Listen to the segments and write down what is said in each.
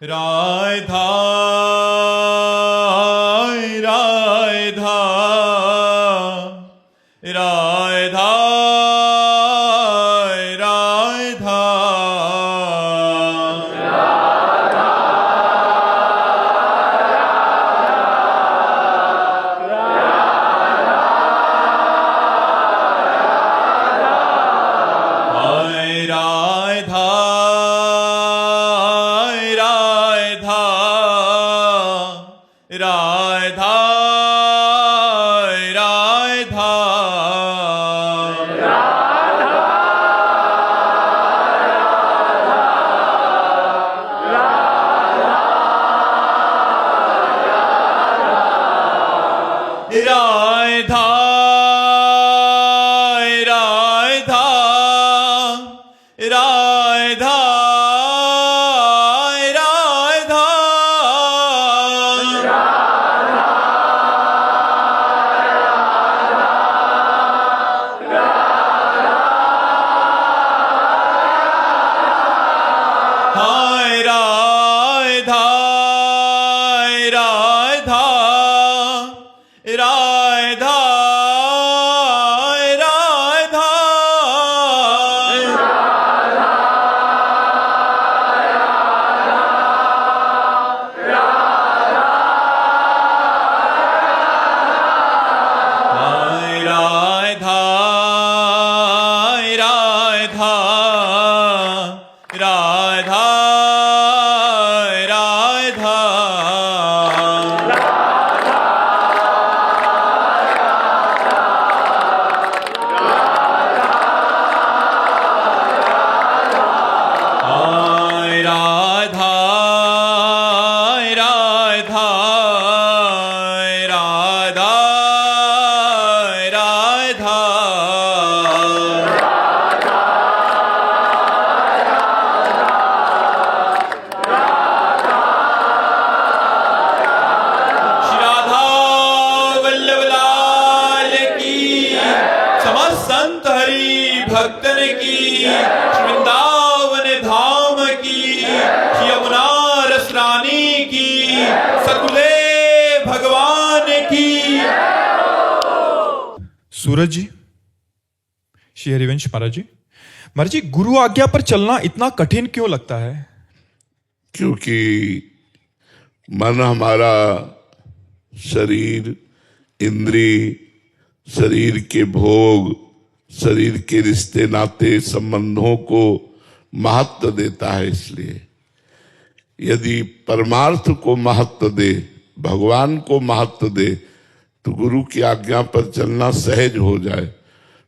राधा राधा राधा राधा राधा राधा राधा राधा राधा हाय राधा राधा राधा राधा हाय राधा राधा राधा राधा हाय राधा राधा राधा राधा समस्त संत हरि भक्तन की वृंदावन धाम की यमुना रस रानी की सकुले भगवान की। सूरज जी, श्री हरिवंश महाराज जी, महाराज जी, गुरु आज्ञा पर चलना इतना कठिन क्यों लगता है? क्योंकि मन हमारा शरीर, इंद्रिय, शरीर के भोग, शरीर के रिश्ते नाते संबंधों को महत्व देता है। इसलिए यदि परमार्थ को महत्व दे, भगवान को महत्व दे, तो गुरु की आज्ञा पर चलना सहज हो जाए।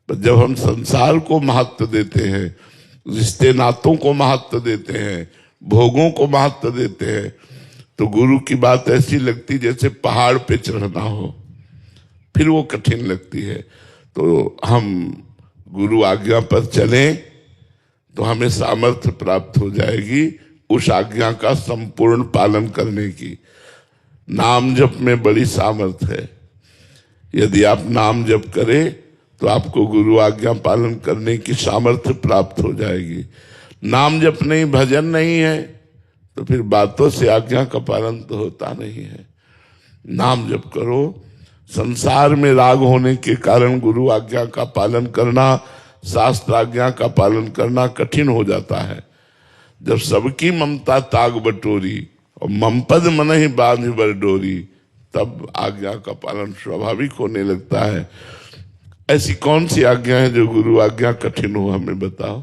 पर जब हम संसार को महत्व देते हैं, रिश्ते नातों को महत्व देते हैं, भोगों को महत्व देते हैं, तो गुरु की बात ऐसी लगती जैसे पहाड़ पे चढ़ना हो, फिर वो कठिन लगती है। तो हम गुरु आज्ञा पर चलें तो हमें सामर्थ्य प्राप्त हो जाएगी उस आज्ञा का संपूर्ण पालन करने की। नाम जप में बड़ी सामर्थ्य है। यदि आप नाम जप करें तो आपको गुरु आज्ञा पालन करने की सामर्थ्य प्राप्त हो जाएगी। नाम जप नहीं, भजन नहीं है, तो फिर बातों से आज्ञा का पालन तो होता नहीं है। नाम जप करो। संसार में राग होने के कारण गुरु आज्ञा का पालन करना, शास्त्र आज्ञा का पालन करना कठिन हो जाता है। जब सबकी ममता ताग बटोरी और ममपद मन ही बांध बर डोरी, तब आज्ञा का पालन स्वाभाविक होने लगता है। ऐसी कौन सी आज्ञा है जो गुरु आज्ञा कठिन हो, हमें बताओ।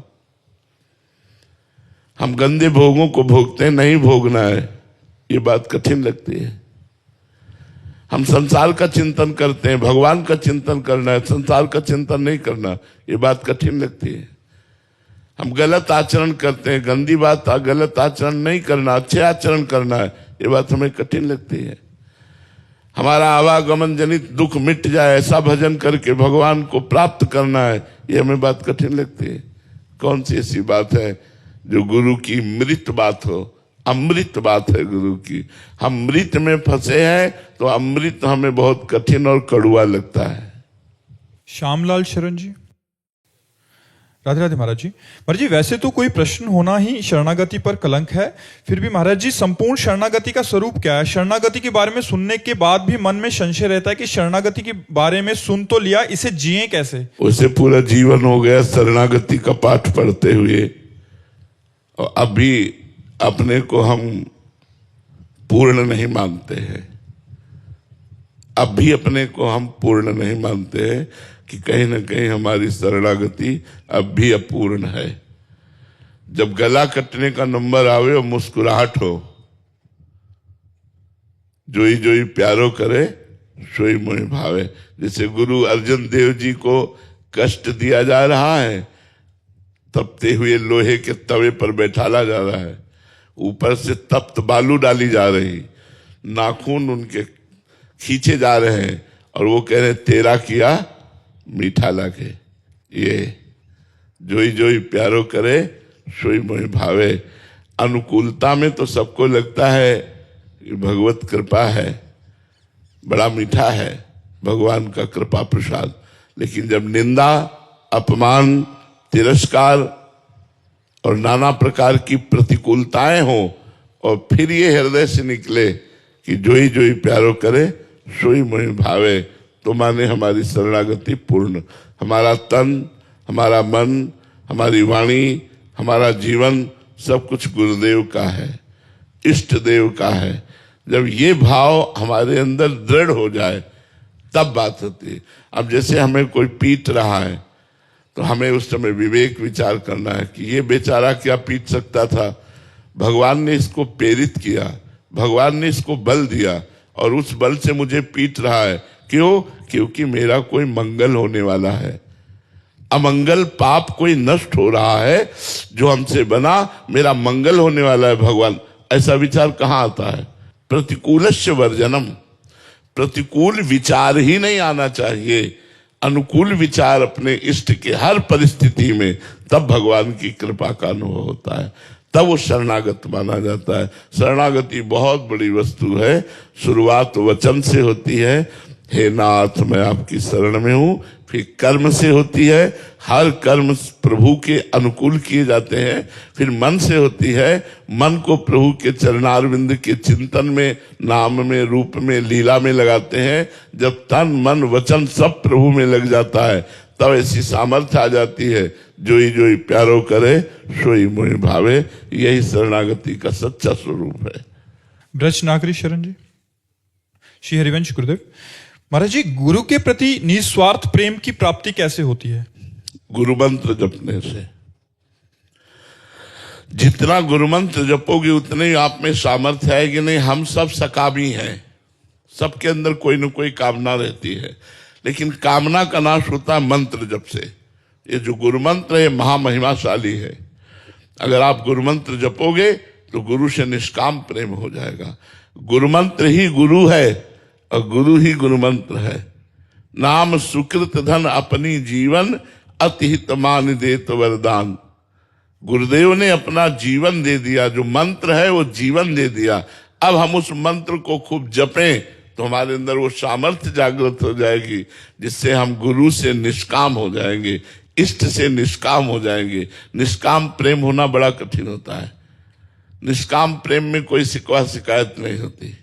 हम गंदे भोगों को भोगते हैं, नहीं भोगना है, ये बात कठिन लगती है। हम संसार का चिंतन करते हैं, भगवान का चिंतन करना है, संसार का चिंतन नहीं करना, ये बात कठिन लगती है। हम गलत आचरण करते हैं, गंदी बात, गलत आचरण नहीं करना, अच्छे आचरण करना है, ये बात हमें कठिन लगती है। हमारा आवागमन जनित दुख मिट जाए, ऐसा भजन करके भगवान को प्राप्त करना है, ये हमें बात कठिन लगती है। कौन सी ऐसी बात है जो गुरु की मृत बात हो? अमृत बात है गुरु की। हम मृत में फंसे हैं तो अमृत हमें बहुत कठिन और कड़ुआ लगता है। श्यामलाल शरण जी, राधे राधे महाराज जी। महाराज जी, वैसे तो कोई प्रश्न होना ही शरणागति पर कलंक है, फिर भी महाराज जी संपूर्ण शरणागति का स्वरूप क्या है? शरणागति के बारे में सुनने के बाद भी मन में संशय रहता है कि शरणागति के बारे में सुन तो लिया, इसे जिए कैसे? उसे पूरा जीवन हो गया शरणागति का पाठ पढ़ते हुए, और अभी अपने को हम पूर्ण नहीं मानते हैं। अब भी अपने को हम पूर्ण नहीं मानते हैं कि कहीं ना कहीं हमारी शरणागति अब भी अपूर्ण है। जब गला कटने का नंबर आवे और मुस्कुराहट हो, जोई जोई प्यारो करे सोई मोहि भावे, जैसे गुरु अर्जन देव जी को कष्ट दिया जा रहा है, तपते हुए लोहे के तवे पर बैठाला जा रहा है, ऊपर से तप्त बालू डाली जा रही, नाखून उनके खींचे जा रहे हैं, और वो कह रहे तेरा किया मीठा लगे। ये जोई जोई प्यारो करे सोई मोहि भावे। अनुकूलता में तो सबको लगता है कि भगवत कृपा है, बड़ा मीठा है भगवान का कृपा प्रसाद, लेकिन जब निंदा, अपमान, तिरस्कार और नाना प्रकार की प्रतिकूलताएं हो, और फिर ये हृदय से निकले कि जोई जोई प्यारो करे सोई मोहि भावे, तो माने हमारी शरणागति पूर्ण। हमारा तन, हमारा मन, हमारी वाणी, हमारा जीवन सब कुछ गुरुदेव का है, इष्ट देव का है। जब ये भाव हमारे अंदर दृढ़ हो जाए तब बात होती है। अब जैसे हमें कोई पीट रहा है तो हमें उस समय विवेक विचार करना है कि ये बेचारा क्या पीट सकता था, भगवान ने इसको प्रेरित किया, भगवान ने इसको बल दिया, और उस बल से मुझे पीट रहा है। क्यों? क्योंकि मेरा कोई मंगल होने वाला है। अमंगल पाप कोई नष्ट हो रहा है जो हमसे बना, मेरा मंगल होने वाला है भगवान। ऐसा विचार कहाँ आता है? प्रतिकूलस्य वर्जनम, प्रतिकूल विचार ही नहीं आना चाहिए, अनुकूल विचार अपने इष्ट के हर परिस्थिति में, तब भगवान की कृपा का अनुभव होता है, तब वो शरणागत माना जाता है। शरणागति बहुत बड़ी वस्तु है। शुरुआत वचन से होती है, हे नाथ मैं आपकी शरण में हूं, फिर कर्म से होती है, हर कर्म प्रभु के अनुकूल किए जाते हैं, फिर मन से होती है, मन को प्रभु के चरणारविंद के चिंतन में, नाम में, रूप में, लीला में लगाते हैं। जब तन मन वचन सब प्रभु में लग जाता है तब ऐसी सामर्थ्य आ जाती है, जोई जोई प्यारो करे सोई मोहि भावे। यही शरणागति का सच्चा स्वरूप है। ब्रज नागरी शरण जी। श्री हरिवंश गुरुदेव महाराज जी, गुरु के प्रति निस्वार्थ प्रेम की प्राप्ति कैसे होती है? गुरु मंत्र जपने से। जितना गुरु मंत्र जपोगे उतने ही आप में सामर्थ्य है कि नहीं। हम सब सकामी हैं, सबके अंदर कोई न कोई कामना रहती है, लेकिन कामना का नाश होता है मंत्र जप से। ये जो गुरु मंत्र है महामहिमाशाली है। अगर आप गुरु मंत्र जपोगे तो गुरु से निष्काम प्रेम हो जाएगा। गुरु मंत्र ही गुरु है और गुरु ही गुरु मंत्र है। नाम सुकृत धन अपनी जीवन, अतिहित मान देत वरदान। गुरुदेव ने अपना जीवन दे दिया, जो मंत्र है वो जीवन दे दिया। अब हम उस मंत्र को खूब जपें तो हमारे अंदर वो सामर्थ्य जागृत हो जाएगी, जिससे हम गुरु से निष्काम हो जाएंगे, इष्ट से निष्काम हो जाएंगे। निष्काम प्रेम होना बड़ा कठिन होता है। निष्काम प्रेम में कोई शिकवा शिकायत नहीं होती,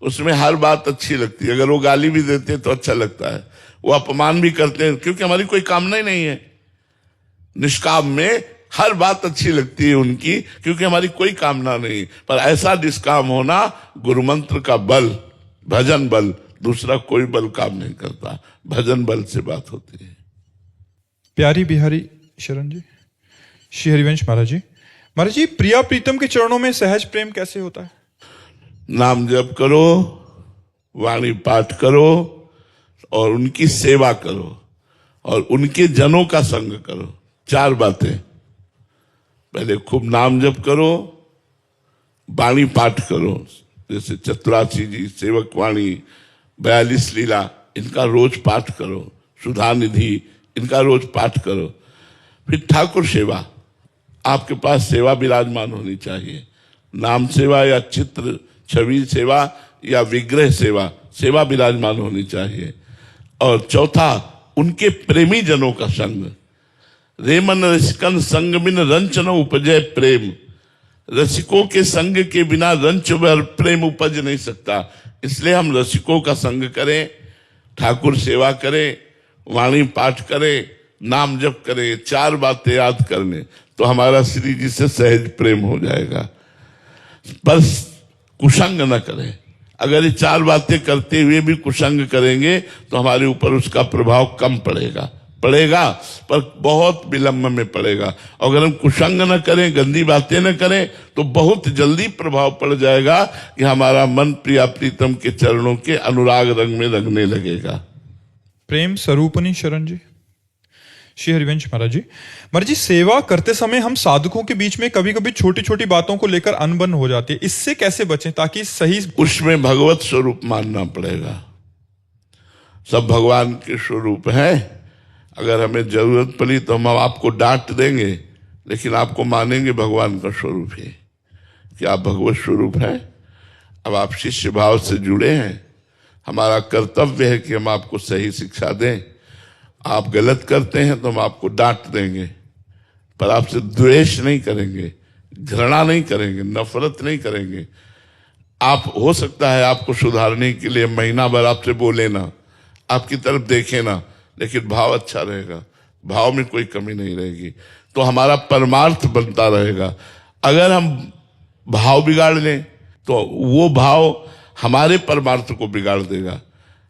उसमें हर बात अच्छी लगती है। अगर वो गाली भी देते तो अच्छा लगता है, वो अपमान भी करते हैं, क्योंकि हमारी कोई कामना ही नहीं है। निष्काम में हर बात अच्छी लगती है उनकी, क्योंकि हमारी कोई कामना नहीं। पर ऐसा निष्काम होना गुरु मंत्र का बल, भजन बल, दूसरा कोई बल काम नहीं करता। भजन बल से बात होती है। प्यारी बिहारी शरण जी। श्री हरिवंश महाराज जी। महाराज जी, प्रिया प्रीतम के चरणों में सहज प्रेम कैसे होता है? नाम जप करो, वाणी पाठ करो, और उनकी सेवा करो, और उनके जनों का संग करो। 4 बातें। पहले खूब नाम जप करो, वाणी पाठ करो, जैसे चतुरासी जी, सेवक वाणी, 42 लीला, इनका रोज पाठ करो। सुधा निधि, इनका रोज पाठ करो। फिर ठाकुर सेवा, आपके पास सेवा विराजमान होनी चाहिए। नाम सेवा या चित्र छवि सेवा या विग्रह सेवा, सेवा विराजमान होनी चाहिए। और चौथा, उनके प्रेमी जनों का संग। रेमन रसिकन संग बिन रंच न उपजय प्रेम। रसिकों के संग के बिना रंच व प्रेम उपज नहीं सकता। इसलिए हम रसिकों का संग करें, ठाकुर सेवा करें, वाणी पाठ करें, नाम जप करें, 4 बातें याद कर लें तो हमारा श्री जी से सहज प्रेम हो जाएगा। पर कुसंग न करें। अगर ये 4 बातें करते हुए भी कुसंग करेंगे तो हमारे ऊपर उसका प्रभाव कम पड़ेगा पर बहुत विलंब में पड़ेगा। अगर हम कुसंग न करें, गंदी बातें न करें तो बहुत जल्दी प्रभाव पड़ जाएगा कि हमारा मन प्रिया प्रीतम के चरणों के अनुराग रंग में रंगने लगेगा। प्रेम स्वरूपनी शरण जी। श्री हरिवंश महाराज जी, सेवा करते समय हम साधकों के बीच में कभी कभी छोटी छोटी बातों को लेकर अनबन हो जाती है, इससे कैसे बचें ताकि सही? उसमें भगवत स्वरूप मानना पड़ेगा। सब भगवान के स्वरूप है। अगर हमें जरूरत पड़ी तो हम आपको डांट देंगे, लेकिन आपको मानेंगे भगवान का स्वरूप है कि आप भगवत स्वरूप हैं। अब आप शिष्य भाव से जुड़े हैं, हमारा कर्तव्य है कि हम आपको सही शिक्षा दें। आप गलत करते हैं तो हम आपको डांट देंगे, पर आपसे द्वेष नहीं करेंगे, घृणा नहीं करेंगे, नफरत नहीं करेंगे। आप हो सकता है आपको सुधारने के लिए महीना भर आपसे बोले ना, आपकी तरफ देखे ना, लेकिन भाव अच्छा रहेगा, भाव में कोई कमी नहीं रहेगी, तो हमारा परमार्थ बनता रहेगा। अगर हम भाव बिगाड़ लें तो वो भाव हमारे परमार्थ को बिगाड़ देगा।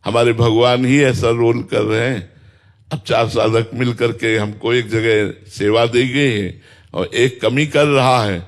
हमारे भगवान ही ऐसा रोल कर रहे हैं। अब 4 साधक मिल करके हमको एक जगह सेवा दी गई है और एक कमी कर रहा है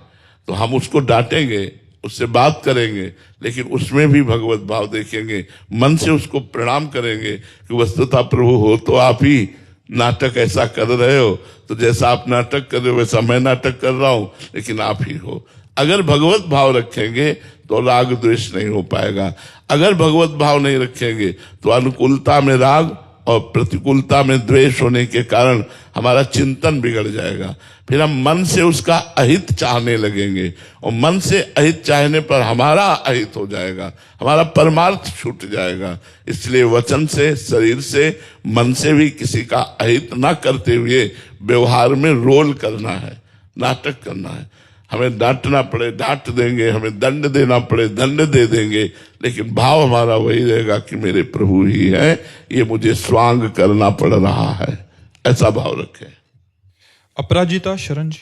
तो हम उसको डांटेंगे, उससे बात करेंगे, लेकिन उसमें भी भगवत भाव देखेंगे, मन से उसको प्रणाम करेंगे कि वस्तुतः प्रभु हो तो आप ही, नाटक ऐसा कर रहे हो तो जैसा आप नाटक कर रहे हो वैसा मैं नाटक कर रहा हूं, लेकिन आप ही हो। अगर भगवत भाव रखेंगे तो राग द्वेष नहीं हो पाएगा। अगर भगवत भाव नहीं रखेंगे तो अनुकूलता में राग और प्रतिकूलता में द्वेष होने के कारण हमारा चिंतन बिगड़ जाएगा। फिर हम मन से उसका अहित चाहने लगेंगे और मन से अहित चाहने पर हमारा अहित हो जाएगा, हमारा परमार्थ छूट जाएगा। इसलिए वचन से, शरीर से, मन से भी किसी का अहित ना करते हुए व्यवहार में रोल करना है, नाटक करना है। हमें डांटना पड़े डांट देंगे, हमें दंड देना पड़े दंड दे देंगे, लेकिन भाव हमारा वही रहेगा कि मेरे प्रभु ही है, ये मुझे स्वांग करना पड़ रहा है। ऐसा भाव रखें। अपराजिता शरण जी।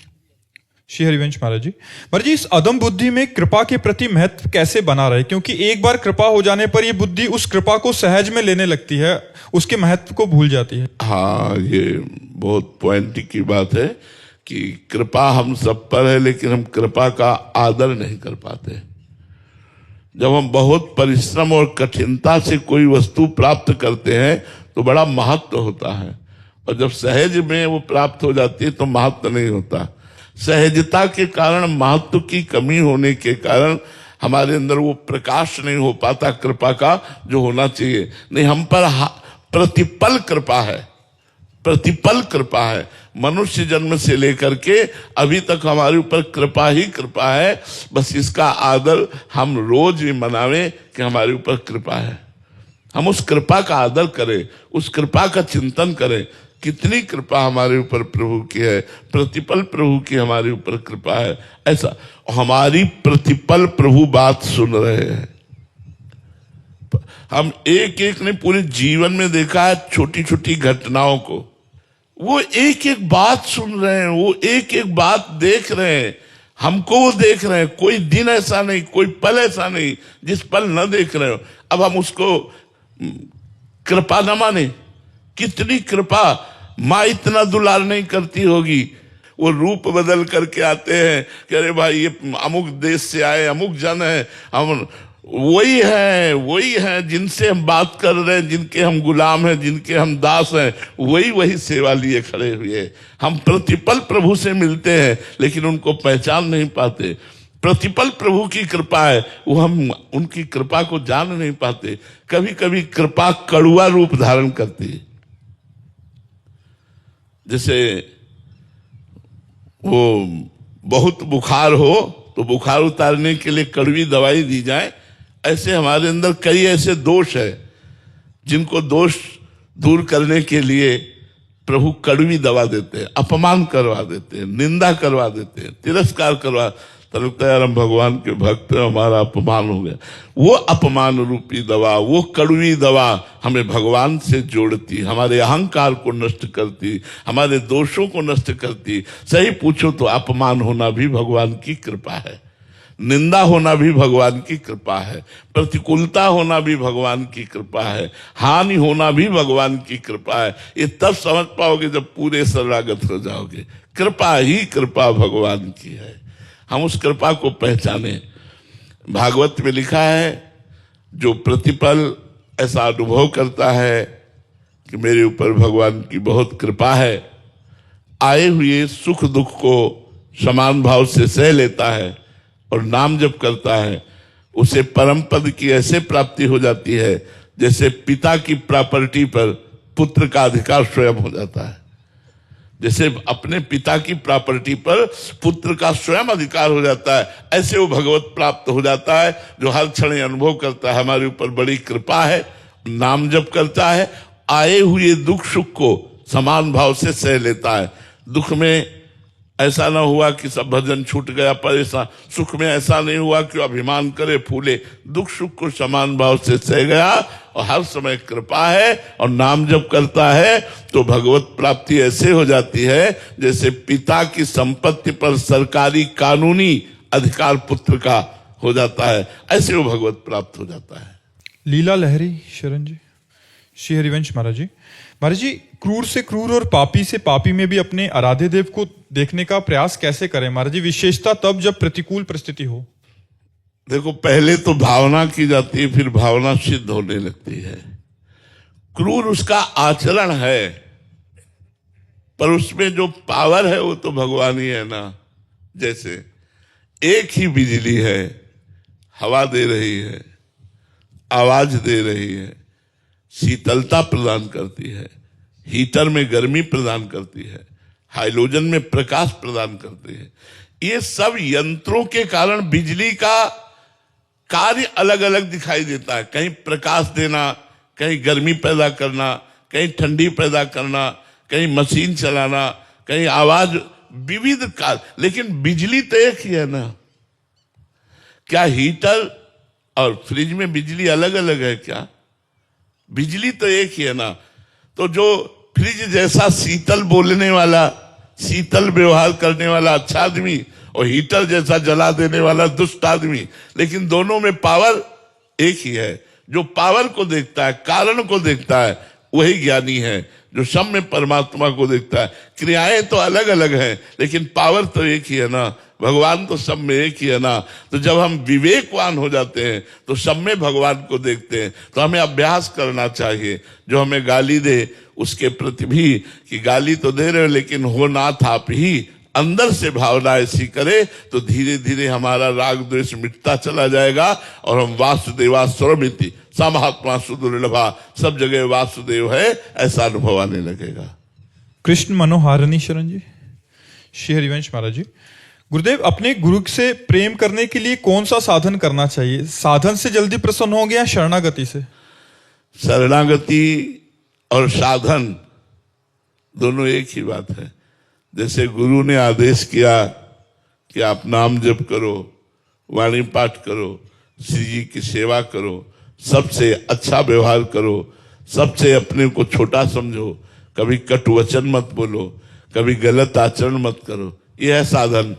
श्री हरिवंश महाराज जी, इस अदम बुद्धि में कृपा के प्रति महत्व कैसे बना रहे? क्योंकि एक बार कृपा हो जाने पर ये बुद्धि उस कृपा को सहज में लेने लगती है, उसके महत्व को भूल जाती है। हाँ, ये बहुत पॉइंट की बात है कि कृपा हम सब पर है, लेकिन हम कृपा का आदर नहीं कर पाते। जब हम बहुत परिश्रम और कठिनता से कोई वस्तु प्राप्त करते हैं तो बड़ा महत्व होता है, और जब सहज में वो प्राप्त हो जाती है तो महत्व नहीं होता। सहजता के कारण, महत्व की कमी होने के कारण हमारे अंदर वो प्रकाश नहीं हो पाता कृपा का जो होना चाहिए। नहीं, हम पर प्रतिपल कृपा है, प्रतिपल कृपा है। मनुष्य जन्म से लेकर के अभी तक हमारे ऊपर कृपा ही कृपा है। बस इसका आदर हम रोज ही मनावे कि हमारे ऊपर कृपा है। हम उस कृपा का आदर करें, उस कृपा का चिंतन करें। कितनी कृपा हमारे ऊपर प्रभु की है, प्रतिपल प्रभु की हमारे ऊपर कृपा है। ऐसा हमारी प्रतिपल प्रभु बात सुन रहे हैं। हम एक एक ने पूरे जीवन में देखा है छोटी छोटी घटनाओं को, वो एक एक बात सुन रहे हैं, वो एक एक बात देख रहे हैं, हमको वो देख रहे हैं। कोई दिन ऐसा नहीं, कोई पल ऐसा नहीं जिस पल न देख रहे हो। अब हम उसको कृपा न माने। कितनी कृपा, माँ इतना दुलार नहीं करती होगी। वो रूप बदल करके आते हैं कि अरे भाई ये अमुक देश से आए, अमुक जन है, हम वही है जिनसे हम बात कर रहे हैं, जिनके हम गुलाम हैं, जिनके हम दास हैं, वही सेवा लिए खड़े हुए। हम प्रतिपल प्रभु से मिलते हैं लेकिन उनको पहचान नहीं पाते। प्रतिपल प्रभु की कृपा है, वो हम उनकी कृपा को जान नहीं पाते। कभी कभी कृपा कड़ुआ रूप धारण करती है। जैसे वो बहुत बुखार हो तो बुखार उतारने के लिए कड़वी दवाई दी जाए, ऐसे हमारे अंदर कई ऐसे दोष है जिनको दोष दूर करने के लिए प्रभु कड़वी दवा देते हैं, अपमान करवा देते हैं, निंदा करवा देते हैं, तिरस्कार करवा, तो लगता है यार हम भगवान के भक्त हैं, हमारा अपमान हो गया। वो अपमान रूपी दवा, वो कड़वी दवा हमें भगवान से जोड़ती, हमारे अहंकार को नष्ट करती, हमारे दोषों को नष्ट करती। सही पूछो तो अपमान होना भी भगवान की कृपा है, निंदा होना भी भगवान की कृपा है, प्रतिकूलता होना भी भगवान की कृपा है, हानि होना भी भगवान की कृपा है। ये तब समझ पाओगे जब पूरे शरणागत हो जाओगे। कृपा ही कृपा भगवान की है, हम उस कृपा को पहचाने। भागवत में लिखा है, जो प्रतिपल ऐसा अनुभव करता है कि मेरे ऊपर भगवान की बहुत कृपा है, आए हुए सुख दुख को समान भाव से सह लेता है और नाम जप करता है, उसे परम पद की ऐसे प्राप्ति हो जाती है जैसे पिता की प्रॉपर्टी पर पुत्र का अधिकार स्वयं हो जाता है। जैसे अपने पिता की प्रॉपर्टी पर पुत्र का स्वयं अधिकार हो जाता है, ऐसे वो भगवत प्राप्त हो जाता है, जो हर क्षण अनुभव करता है हमारे ऊपर बड़ी कृपा है, नाम जप करता है, आए हुए दुख सुख को समान भाव से सह लेता है। दुख में ऐसा ना हुआ कि सब भजन छूट गया परेशान, सुख में ऐसा नहीं हुआ कि अभिमान करे फूले, दुख सुख को समान भाव से सह गया और हर समय कृपा है और नाम जप करता है, तो भगवत प्राप्ति ऐसे हो जाती है जैसे पिता की संपत्ति पर सरकारी कानूनी अधिकार पुत्र का हो जाता है, ऐसे वो भगवत प्राप्त हो जाता है। लीला लहरी शरण जी, श्री हरिवंश महाराज जी। महाराज जी, क्रूर से क्रूर और पापी से पापी में भी अपने आराध्य देव को देखने का प्रयास कैसे करें महाराज जी, विशेषता तब जब प्रतिकूल परिस्थिति हो? देखो, पहले तो भावना की जाती है, फिर भावना सिद्ध होने लगती है। क्रूर उसका आचरण है, पर उसमें जो पावर है वो तो भगवान ही है ना। जैसे एक ही बिजली है, हवा दे रही है, आवाज दे रही है, शीतलता प्रदान करती है, हीटर में गर्मी प्रदान करती है, हाइड्रोजन में प्रकाश प्रदान करती है। ये सब यंत्रों के कारण बिजली का कार्य अलग अलग दिखाई देता है। कहीं प्रकाश देना, कहीं गर्मी पैदा करना, कहीं ठंडी पैदा करना, कहीं मशीन चलाना, कहीं आवाज, विविध कार्य, लेकिन बिजली तो एक ही है ना। क्या हीटर और फ्रिज में बिजली अलग अलग है क्या? बिजली तो एक ही है ना। तो जो फ्रिज जैसा शीतल बोलने वाला, शीतल व्यवहार करने वाला अच्छा आदमी, और हीटर जैसा जला देने वाला दुष्ट आदमी, लेकिन दोनों में पावर एक ही है। जो पावर को देखता है, कारण को देखता है, वही ज्ञानी है। जो सब में परमात्मा को देखता है, क्रियाएं तो अलग अलग हैं, लेकिन पावर तो एक ही है ना। भगवान तो सब में एक ही है ना। तो जब हम विवेकवान हो जाते हैं तो सब में भगवान को देखते हैं। तो हमें अभ्यास करना चाहिए। जो हमें गाली दे उसके प्रति भी कि गाली तो दे रहे हो, लेकिन हो नाथ आप ही, अंदर से भावना ऐसी करे तो धीरे धीरे हमारा राग द्वेष मिटता चला जाएगा और हम वासुदेवा स्वरमिति सा महात्मा सुदुर्लभा, सब जगह वासुदेव है, ऐसा अनुभव आने लगेगा। कृष्ण मनोहारणी शरण जी, श्री हरिवंश महाराज जी। गुरुदेव, अपने गुरु से प्रेम करने के लिए कौन सा साधन करना चाहिए? साधन से जल्दी प्रसन्न हो गया, शरणागति से? शरणागति और साधन दोनों एक ही बात है। जैसे गुरु ने आदेश किया कि आप नाम जप करो, वाणी पाठ करो, श्री जी की सेवा करो, सबसे अच्छा व्यवहार करो, सबसे अपने को छोटा समझो, कभी कटु वचन मत बोलो, कभी गलत आचरण मत करो, यह है साधन।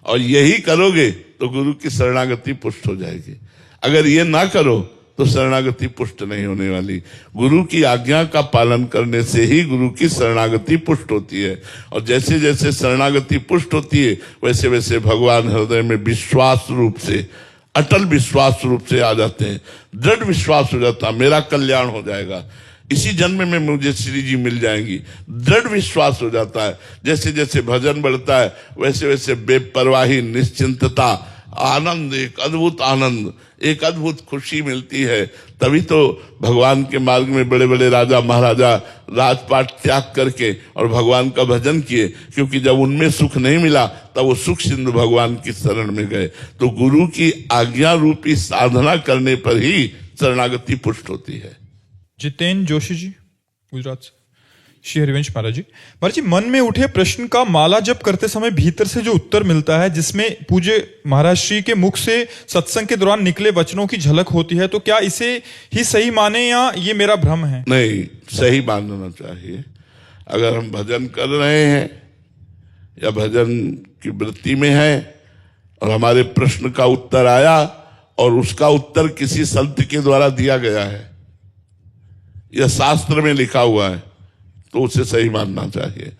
और यही करोगे तो गुरु की शरणागति पुष्ट हो जाएगी। अगर ये ना करो तो शरणागति पुष्ट नहीं होने वाली। गुरु की आज्ञा का पालन करने से ही गुरु की शरणागति पुष्ट होती है। और जैसे जैसे शरणागति पुष्ट होती है, वैसे वैसे भगवान हृदय में विश्वास रूप से, अटल विश्वास रूप से आ जाते हैं। दृढ़ विश्वास हो जाता, मेरा कल्याण हो जाएगा, इसी जन्म में मुझे श्री जी मिल जाएंगी, दृढ़ विश्वास हो जाता है। जैसे जैसे भजन बढ़ता है वैसे वैसे बेपरवाही, निश्चिंतता, आनंद, एक अद्भुत आनंद, एक अद्भुत खुशी मिलती है। तभी तो भगवान के मार्ग में बड़े बड़े राजा महाराजा राजपाट त्याग करके और भगवान का भजन किए, क्योंकि जब उनमें सुख नहीं मिला तब वो सुख सिंधु भगवान की शरण में गए। तो गुरु की आज्ञा रूपी साधना करने पर ही शरणागति पुष्ट होती है। जितेंद्र जोशी जी, गुजरात से। श्री हरिवंश महाराज जी, मन में उठे प्रश्न का माला जप करते समय भीतर से जो उत्तर मिलता है, जिसमें पूज्य महाराज श्री के मुख से सत्संग के दौरान निकले वचनों की झलक होती है, तो क्या इसे ही सही माने या ये मेरा भ्रम है? नहीं, सही मानना चाहिए। अगर हम भजन कर रहे हैं या भजन की वृत्ति में है और हमारे प्रश्न का उत्तर आया और उसका उत्तर किसी संत के द्वारा दिया गया है या शास्त्र में लिखा हुआ है, तो उसे सही मानना चाहिए।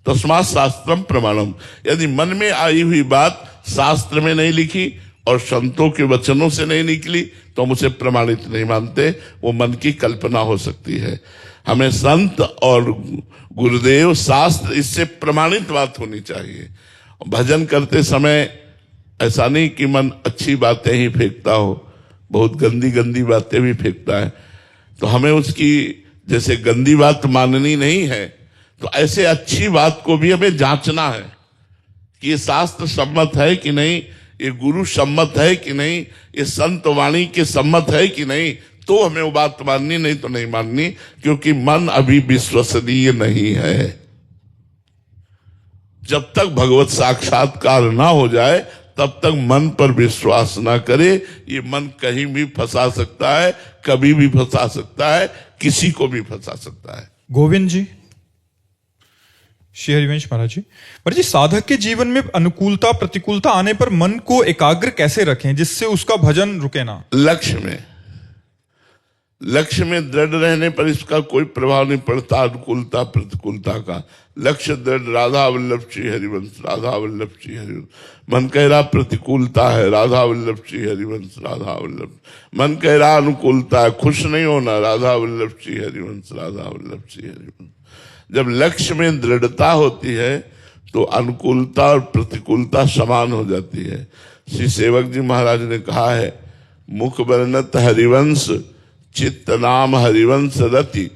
तस्मात् शास्त्रम प्रमाणम। यदि मन में आई हुई बात शास्त्र में नहीं लिखी और संतों के वचनों से नहीं निकली तो हम उसे प्रमाणित नहीं मानते, वो मन की कल्पना हो सकती है। हमें संत और गुरुदेव शास्त्र इससे प्रमाणित बात होनी चाहिए। भजन करते समय ऐसा नहीं कि मन अच्छी बातें ही फेंकता हो, बहुत गंदी गंदी बातें भी फेंकता है, तो हमें उसकी जैसे गंदी बात माननी नहीं है, तो ऐसे अच्छी बात को भी हमें जांचना है कि ये शास्त्र सम्मत है कि नहीं, ये गुरु सम्मत है कि नहीं, ये संत वाणी के सम्मत है कि नहीं, तो हमें वो बात माननी, नहीं तो नहीं माननी, क्योंकि मन अभी विश्वसनीय नहीं है। जब तक भगवत साक्षात्कार ना हो जाए तब तक मन पर विश्वास ना करे। ये मन कहीं भी फंसा सकता है, कभी भी फंसा सकता है, किसी को भी फंसा सकता है। गोविंद जी, श्री हरिवंश महाराज जी, साधक के जीवन में अनुकूलता प्रतिकूलता आने पर मन को एकाग्र कैसे रखें जिससे उसका भजन रुके ना? लक्ष्य में दृढ़ रहने पर इसका कोई प्रभाव नहीं पड़ता, अनुकूलता प्रतिकूलता का। लक्ष्य दृढ़, राधा वल्लभ श्री हरिवंश, राधा वल्लभ श्री हरिवंश। मन कह रहा प्रतिकूलता है, राधा वल्लभ श्री हरिवंश, राधा वल्लभ। मन कह रहा अनुकूलता है, खुश नहीं होना, राधा वल्लभ श्री हरिवंश, राधा वल्लभ श्री हरिवंश। जब लक्ष्य में दृढ़ता होती है तो अनुकूलता और प्रतिकूलता समान हो जाती है। श्री सेवक जी महाराज ने कहा है, मुख वर्णत हरिवंश, चित्त नाम हरिवंश रति,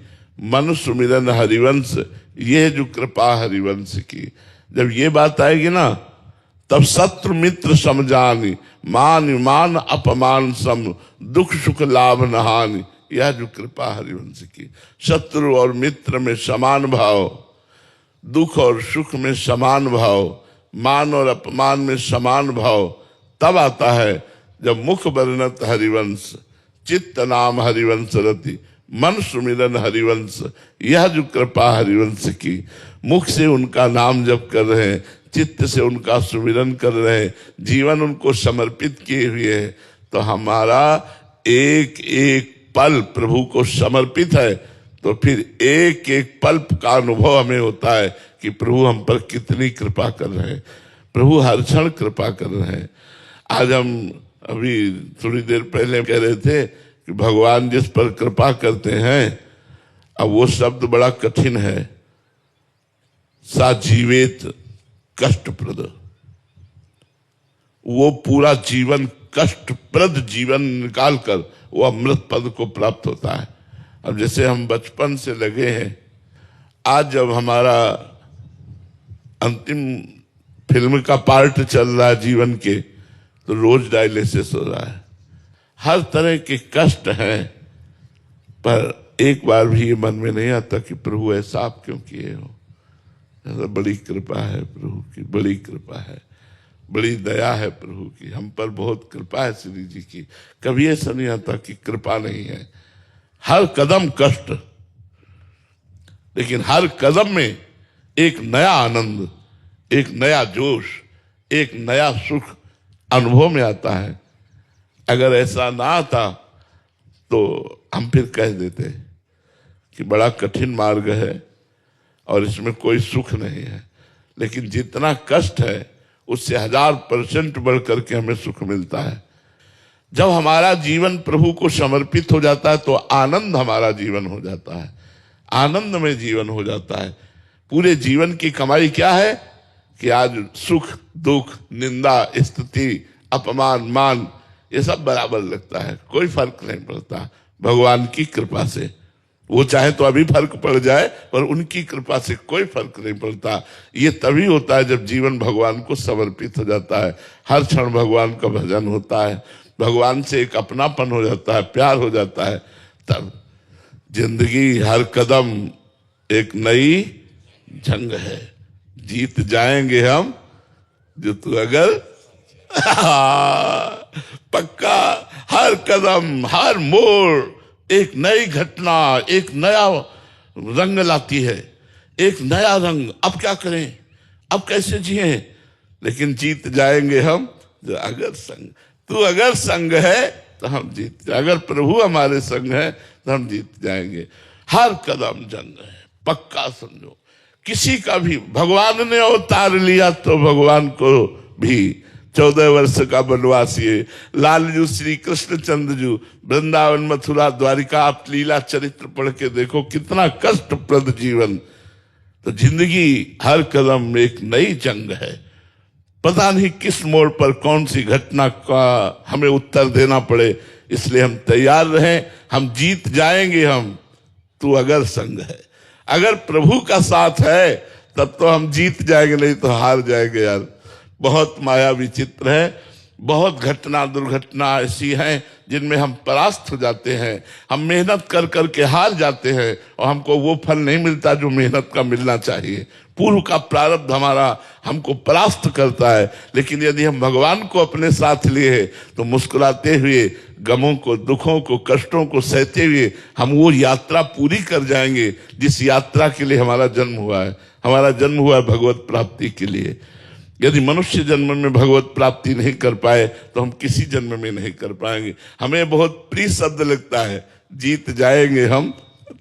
मन सुमिरन हरिवंश, ये जो कृपा हरिवंश की। जब ये बात आएगी ना, तब शत्रु मित्र समझानी, मान मान अपमान सम, दुख सुख लाभ नहानी, यह जो कृपा हरिवंश की। शत्रु और मित्र में समान भाव, दुख और सुख में समान भाव, मान और अपमान में समान भाव तब आता है जब मुख वर्णत हरिवंश, चित्त नाम हरिवंश रति, मन सुमिरन हरिवंश, यह जो कृपा हरिवंश की। मुख से उनका नाम जप कर रहे हैं, चित्त से उनका सुमिरन कर रहे हैं, जीवन उनको समर्पित किए हुए है, तो हमारा एक एक पल प्रभु को समर्पित है। तो फिर एक एक पल का अनुभव हमें होता है कि प्रभु हम पर कितनी कृपा कर रहे हैं, प्रभु हर क्षण कृपा कर रहे हैं। आज हम अभी थोड़ी देर पहले कह रहे थे कि भगवान जिस पर कृपा करते हैं, अब वो शब्द बड़ा कठिन है, सा जीवेत कष्टप्रद। वो पूरा जीवन कष्टप्रद जीवन निकालकर वो अमृत पद को प्राप्त होता है। अब जैसे हम बचपन से लगे हैं, आज जब हमारा अंतिम फिल्म का पार्ट चल रहा है जीवन के, तो रोज डायलिसिस हो रहा है, हर तरह के कष्ट हैं, पर एक बार भी ये मन में नहीं आता कि प्रभु ऐसा आप क्यों किए हो। बड़ी कृपा है प्रभु की, बड़ी कृपा है, बड़ी दया है प्रभु की, हम पर बहुत कृपा है श्री जी की। कभी ऐसा नहीं आता कि कृपा नहीं है। हर कदम कष्ट, लेकिन हर कदम में एक नया आनंद, एक नया जोश, एक नया सुख अनुभव में आता है। अगर ऐसा ना आता तो हम फिर कह देते कि बड़ा कठिन मार्ग है और इसमें कोई सुख नहीं है। लेकिन जितना कष्ट है उससे 1000% बढ़ करके हमें सुख मिलता है। जब हमारा जीवन प्रभु को समर्पित हो जाता है तो आनंद हमारा जीवन हो जाता है, आनंद में जीवन हो जाता है। पूरे जीवन की कमाई क्या है कि आज सुख दुख निंदा स्तुति अपमान मान ये सब बराबर लगता है, कोई फर्क नहीं पड़ता भगवान की कृपा से। वो चाहे तो अभी फर्क पड़ जाए, पर उनकी कृपा से कोई फर्क नहीं पड़ता। ये तभी होता है जब जीवन भगवान को समर्पित हो जाता है, हर क्षण भगवान का भजन होता है, भगवान से एक अपनापन हो जाता है, प्यार हो जाता है। तब जिंदगी हर कदम एक नई जंग है, जीत जाएंगे हम जो तू अगर पक्का। हर कदम हर मोड़ एक नई घटना, एक नया रंग लाती है, एक नया रंग। अब क्या करें, अब कैसे जिए, लेकिन जीत जाएंगे हम जो अगर संग। तू अगर संग है तो हम जीत, अगर प्रभु हमारे संग है तो हम जीत जाएंगे। हर कदम जंग है, पक्का समझो। किसी का भी, भगवान ने अवतार लिया तो भगवान को भी 14 वर्ष का वनवास, ये लालजू श्री कृष्णचंद्र वृंदावन मथुरा द्वारिका, आप लीला चरित्र पढ़ के देखो कितना कष्टप्रद जीवन। तो जिंदगी हर कदम में एक नई जंग है। पता नहीं किस मोड़ पर कौन सी घटना का हमें उत्तर देना पड़े, इसलिए हम तैयार रहें। हम जीत जाएंगे हम, तू अगर संग है। अगर प्रभु का साथ है तब तो हम जीत जाएंगे, नहीं तो हार जाएंगे यार। बहुत माया विचित्र है, बहुत घटना दुर्घटना ऐसी हैं जिनमें हम परास्त हो जाते हैं। हम मेहनत कर करके हार जाते हैं और हमको वो फल नहीं मिलता जो मेहनत का मिलना चाहिए। पूर्व का प्रारब्ध हमारा हमको परास्त करता है। लेकिन यदि हम भगवान को अपने साथ लिए तो मुस्कुराते हुए गमों को, दुखों को, कष्टों को सहते हुए हम वो यात्रा पूरी कर जाएंगे जिस यात्रा के लिए हमारा जन्म हुआ है। हमारा जन्म हुआ है भगवत प्राप्ति के लिए। यदि मनुष्य जन्म में भगवत प्राप्ति नहीं कर पाए तो हम किसी जन्म में नहीं कर पाएंगे। हमें बहुत प्रिय शब्द लगता है, जीत जाएंगे हम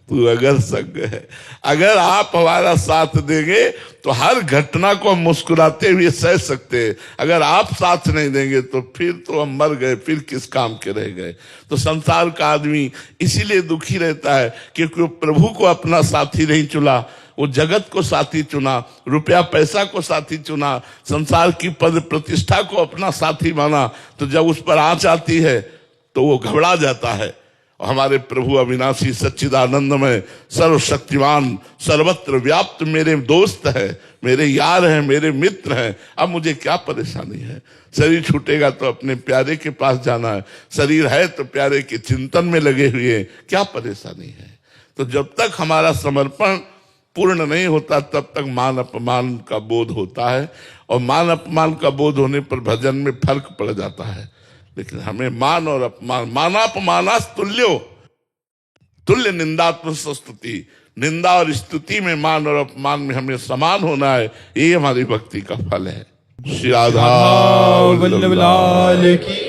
तू अगर संग है। अगर आप हमारा साथ देंगे तो हर घटना को हम मुस्कुराते हुए सह सकते हैं। अगर आप साथ नहीं देंगे तो फिर तो हम मर गए, फिर किस काम के रह गए। तो संसार का आदमी इसीलिए दुखी रहता है क्योंकि वो प्रभु को अपना साथी नहीं चुना, वो जगत को साथी चुना, रुपया पैसा को साथी चुना, संसार की पद प्रतिष्ठा को अपना साथी माना। तो जब उस पर आंच आती है तो वो घबरा जाता है। और हमारे प्रभु अविनाशी सच्चिदानंदमय सर्वशक्तिमान सर्वत्र व्याप्त मेरे दोस्त है, मेरे यार हैं, मेरे मित्र हैं। अब मुझे क्या परेशानी है। शरीर छूटेगा तो अपने प्यारे के पास जाना है, शरीर है तो प्यारे के चिंतन में लगे हुए, क्या परेशानी है। तो जब तक हमारा समर्पण पूर्ण नहीं होता तब तक मान अपमान का बोध होता है, और मान अपमान का बोध होने पर भजन में फर्क पड़ जाता है। लेकिन हमें मान और अपमान, मानापमानास तुल्यो, तुल्य निंदात्म स्तुति, निंदा और स्तुति में, मान और अपमान में हमें समान होना है। ये हमारी भक्ति का फल है। श्री राधा वल्लभ लाल की